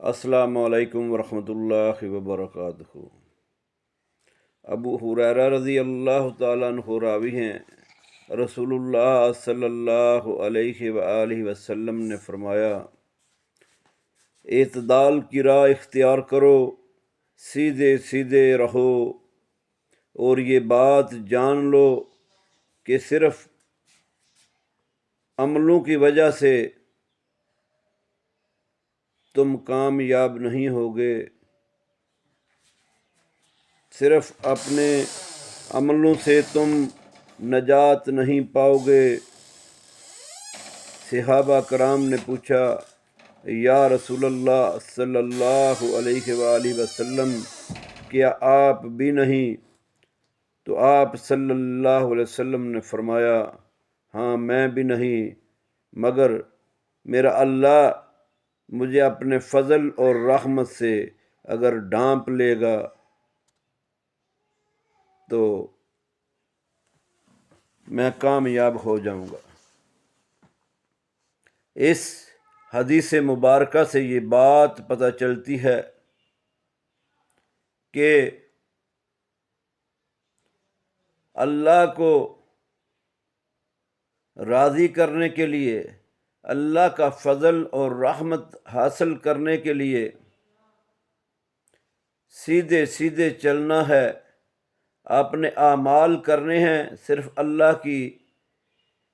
السلام علیکم ورحمۃ اللہ وبرکاتہ۔ ابو ہریرہ رضی اللہ تعالیٰ عنہ راوی ہیں، رسول اللہ صلی اللہ علیہ وآلہ وسلم نے فرمایا، اعتدال کی راہ اختیار کرو، سیدھے سیدھے رہو، اور یہ بات جان لو کہ صرف عملوں کی وجہ سے تم کامیاب نہیں ہوگے، صرف اپنے عملوں سے تم نجات نہیں پاؤ گے۔ صحابہ کرام نے پوچھا، یا رسول اللہ صلی اللہ علیہ وآلہ وسلم، کیا آپ بھی نہیں؟ تو آپ صلی اللہ علیہ وسلم نے فرمایا، ہاں میں بھی نہیں، مگر میرا اللہ مجھے اپنے فضل اور رحمت سے اگر ڈھانپ لے گا تو میں کامیاب ہو جاؤں گا۔ اس حدیث مبارکہ سے یہ بات پتہ چلتی ہے کہ اللہ کو راضی کرنے کے لیے، اللہ کا فضل اور رحمت حاصل کرنے کے لیے سیدھے سیدھے چلنا ہے، اپنے اعمال کرنے ہیں صرف اللہ کی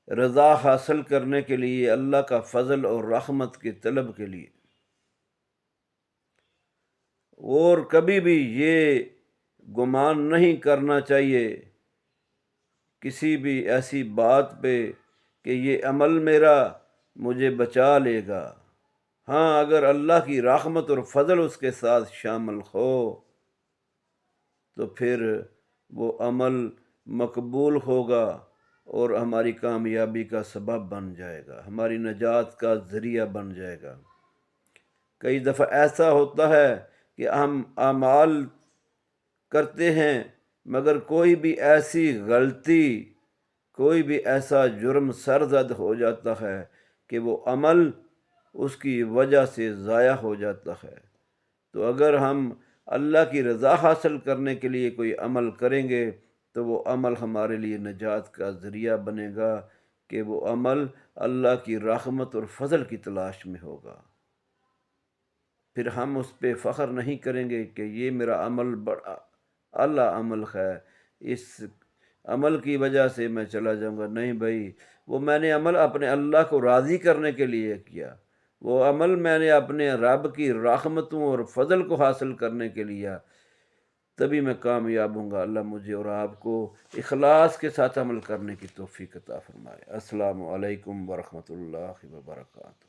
رضا حاصل کرنے کے لیے، اللہ کا فضل اور رحمت کی طلب کے لیے، اور کبھی بھی یہ گمان نہیں کرنا چاہیے کسی بھی ایسی بات پہ کہ یہ عمل میرا مجھے بچا لے گا۔ ہاں، اگر اللہ کی رحمت اور فضل اس کے ساتھ شامل ہو تو پھر وہ عمل مقبول ہوگا اور ہماری کامیابی کا سبب بن جائے گا، ہماری نجات کا ذریعہ بن جائے گا۔ کئی دفعہ ایسا ہوتا ہے کہ ہم اعمال کرتے ہیں مگر کوئی بھی ایسی غلطی، کوئی بھی ایسا جرم سرزد ہو جاتا ہے کہ وہ عمل اس کی وجہ سے ضائع ہو جاتا ہے۔ تو اگر ہم اللہ کی رضا حاصل کرنے کے لیے کوئی عمل کریں گے تو وہ عمل ہمارے لیے نجات کا ذریعہ بنے گا، کہ وہ عمل اللہ کی رحمت اور فضل کی تلاش میں ہوگا۔ پھر ہم اس پہ فخر نہیں کریں گے کہ یہ میرا عمل بڑا اعلیٰ عمل ہے، اس عمل کی وجہ سے میں چلا جاؤں گا۔ نہیں بھائی، وہ میں نے عمل اپنے اللہ کو راضی کرنے کے لیے کیا، وہ عمل میں نے اپنے رب کی رحمتوں اور فضل کو حاصل کرنے کے لیے، تبھی میں کامیاب ہوں گا۔ اللہ مجھے اور آپ کو اخلاص کے ساتھ عمل کرنے کی توفیق عطا فرمائے۔ السلام علیکم ورحمۃ اللہ وبرکاتہ۔